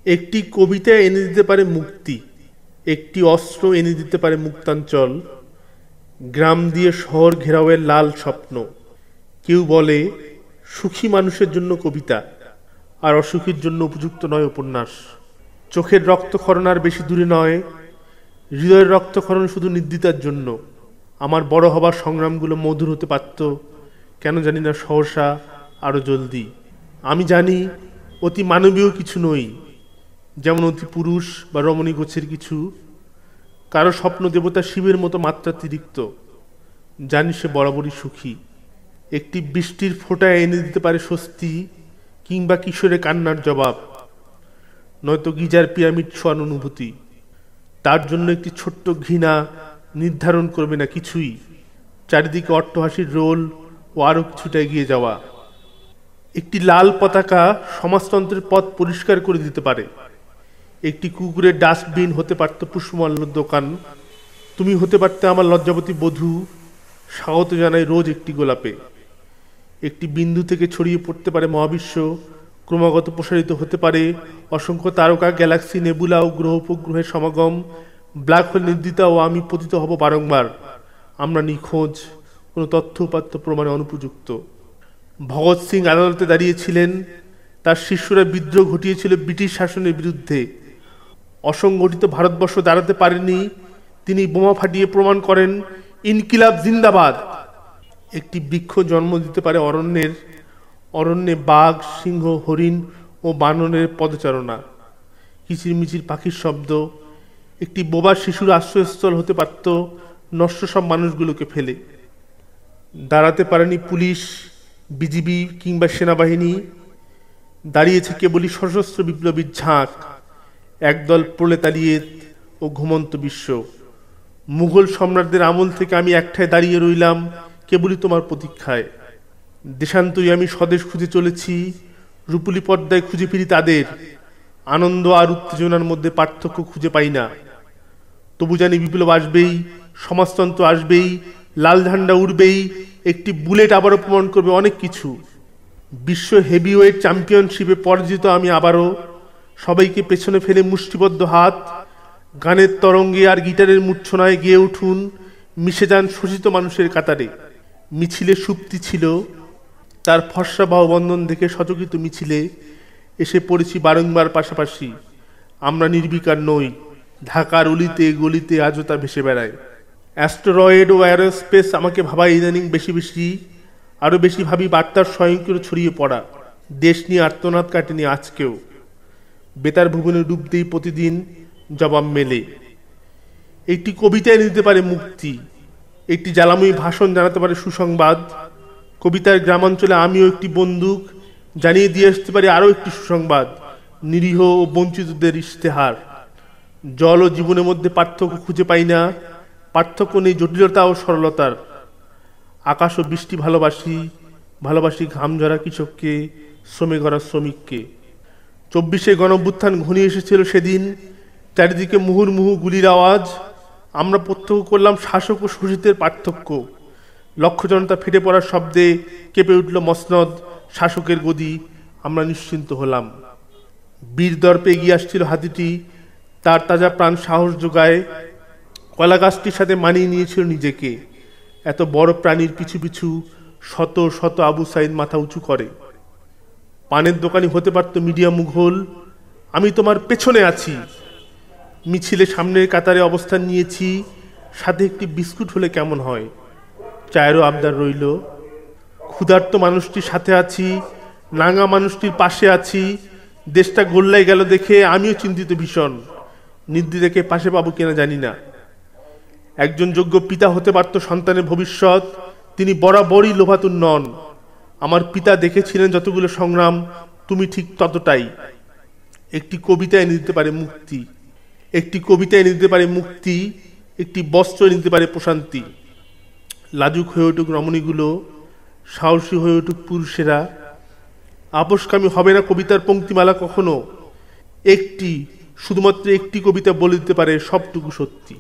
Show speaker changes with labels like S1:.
S1: একটি কবিতা এনে দিতে পারে মুক্তি, একটি অস্ত্র এনে দিতে পারে মুক্তাঞ্চল, গ্রাম দিয়ে শহর ঘেরাওয়ের লাল স্বপ্ন। কেউ বলে সুখী মানুষের জন্য কবিতা, আর অসুখীর জন্য উপযুক্ত নয় উপন্যাস। চোখের রক্তক্ষরণ আর বেশি দূরে নয়, হৃদয়ের রক্তক্ষরণ শুধু নির্দ্বিধার জন্য। আমার বড় হবার সংগ্রামগুলো মধুর হতে পারত, কেন জানি না সহসা আরো জলদি। আমি জানি অতি মানবীয় কিছু নই, যেমন অতি পুরুষ বা রমণী গোছের কিছু। কারো স্বপ্ন দেবতা শিবের মতো মাত্রাতিরিক্ত, জানি সে বরাবরই সুখী। একটি বৃষ্টির ফোঁটায় এনে দিতে পারে স্বস্তি, কিংবা কিশোরে কান্নার জবাব, নয়তো গিজার পিরামিড ছোঁয়ান অনুভূতি। তার জন্য একটি ছোট্ট ঘৃণা নির্ধারণ করবে না কিছুই, চারিদিকে অট্টহাসির রোল ও আরো কিছুটা এগিয়ে যাওয়া। একটি লাল পতাকা সমাজতন্ত্রের পথ পরিষ্কার করে দিতে পারে। একটি কুকুরের ডাস্টবিন হতে পারত পুষ্পমাল্যর দোকান। তুমি হতে পারতে আমার লজ্জাবতী বধূ, স্বাগত জানাই রোজ একটি গোলাপে। একটি বিন্দু থেকে ছড়িয়ে পড়তে পারে মহাবিশ্ব, ক্রমাগত প্রসারিত হতে পারে অসংখ্য তারকা, গ্যালাক্সি, নেবুলা ও গ্রহ উপগ্রহের সমাগম। ব্ল্যাক হোল নির্দিতা ও আমি পতিত হব বারংবার। আমরা নিখোঁজ, কোনো তথ্য উপাত্ত প্রমাণে অনুপযুক্ত। ভগৎ সিং আদালতে দাঁড়িয়েছিলেন, তার শিষ্যরা বিদ্রোহ ঘটিয়েছিল ব্রিটিশ শাসনের বিরুদ্ধে। অসংগঠিত ভারতবর্ষ দাঁড়াতে পারেনি, তিনি বোমা ফাটিয়ে প্রমাণ করেন ইনকিলাব জিন্দাবাদ। একটি বৃক্ষ জন্ম দিতে পারে অরণ্যে বাঘ, সিংহ, হরিণ ও বানরের পদচারণা, কিচিরমিচির পাখির শব্দ। একটি বোবা শিশুর আশ্রয়স্থল হতে পারত নষ্ট সব মানুষগুলোকে ফেলে। দাঁড়াতে পারেনি পুলিশ, বিজিবি কিংবা সেনাবাহিনী, দাঁড়িয়েছে কেবলই সশস্ত্র বিপ্লবীর ঝাঁক, একদল প্রলেতালিয়েত ও ঘুমন্ত বিশ্ব। মুঘল সম্রাটদের আমল থেকে আমি একঠায় দাঁড়িয়ে রইলাম কেবলই তোমার প্রতীক্ষায়। দেশান্তরী আমি স্বদেশ খুঁজে চলেছি, রূপুলি পর্দায় খুঁজে ফিরি তাদের। আনন্দ আর উত্তেজনার মধ্যে পার্থক্য খুঁজে পাই না। তবু জানি বিপ্লব আসবেই, সমাজতন্ত্র আসবেই, লাল ঝান্ডা উড়বেই। একটি বুলেট আবারও প্রমাণ করবে অনেক কিছু। বিশ্ব হেভিওয়েট চ্যাম্পিয়নশিপে পরাজিত আমি আবারও। সবাইকে পেছনে ফেলে মুষ্টিবদ্ধ হাত, গানের তরঙ্গে আর গিটারের মূর্ছনায় গেয়ে উঠুন, মিশে যান শোষিত মানুষের কাতারে। মিছিলে সুপ্তি ছিল, তার ফর্সা বাহুবন্ধন দেখে সচকিত মিছিলে এসে পড়েছি বারংবার পাশাপাশি। আমরা নির্বিকার নই, ঢাকার অলিতে গলিতে আজও তা ভেসে বেড়ায়। অ্যাস্টেরয়েড ও অ্যারোস্পেস আমাকে ভাবায় ইদানিং বেশি বেশি। আরও বেশি ভাবি বার্তার স্বয়ংক্রিয় ছড়িয়ে পড়া। দেশ নিয়ে আর্তনাদ কাটেনি আজকেও, বেতার ভুবনে ডুব দেই প্রতিদিন, জবাব মেলে। একটি কবিতা এনে দিতে পারে মুক্তি, একটি জ্বালাময়ী ভাষণ জানাতে পারে সুসংবাদ। কবিতার গ্রামাঞ্চলে আমিও একটি বন্দুক, জানিয়ে দিয়ে আসতে পারি আরও একটি সুসংবাদ, নিরীহ ও বঞ্চিতদের ইশতেহার। জল ও জীবনের মধ্যে পার্থক্য খুঁজে পাই না, পার্থক্য নেই জটিলতা ও সরলতার। আকাশ ও বৃষ্টি ভালোবাসি, ভালোবাসি ঘাম ঝরা কৃষককে, শ্রমে গড়া শ্রমিককে। 24শে গণঅভ্যুত্থান ঘনিয়ে এসেছিল সেদিন, চারিদিকে মুহুর্মুহু গুলির আওয়াজ। আমরা প্রত্যক্ষ করলাম শাসক ও শোষিতের পার্থক্য। লক্ষ জনতা ফেটে পড়ার শব্দে কেঁপে উঠল মসনদ, শাসকের গদি। আমরা নিশ্চিন্ত হলাম। বীর দর্পে এগিয়ে আসছিল হাতিটি, তার তাজা প্রাণ সাহস যোগায়। কলা গাছটির সাথে মানিয়ে নিয়েছিল নিজেকে। এত বড় প্রাণীর পিছু পিছু শত শত আবু সাইদ মাথা উঁচু করে। পানের দোকানি হতে পারত মিডিয়া মুঘল, আমি তোমার পেছনে আছি। মিছিলে সামনের কাতারে অবস্থান নিয়েছি, সাথে একটি বিস্কুট হলে কেমন হয়। চায়েরও আবদার রইল। ক্ষুধার্ত মানুষটির সাথে আছি, নাঙ্গা মানুষটির পাশে আছি। দেশটা গোল্লায় গেল দেখে আমিও চিন্তিত ভীষণ। নির্দ্বিধাকে পাশে পাবো কিনা জানি না। একজন যোগ্য পিতা হতে পারত সন্তানের ভবিষ্যৎ, তিনি বরাবরই লোভাতুর নন। আমার পিতা দেখেছিলেন যতগুলো সংগ্রাম, তুমি ঠিক ততটাই। একটি কবিতা এনে দিতে পারে মুক্তি, একটি কবিতা এনে দিতে পারে মুক্তি, একটি বস্ত্র এনে দিতে পারে প্রশান্তি। লাজুক হয়ে উঠুক রমণীগুলো, সাহসী হয়ে উঠুক পুরুষেরা। আপোষকামী হবে না কবিতার পঙ্ক্তিমালা কখনো। শুধুমাত্র একটি কবিতা বলে দিতে পারে সবটুকু সত্যি।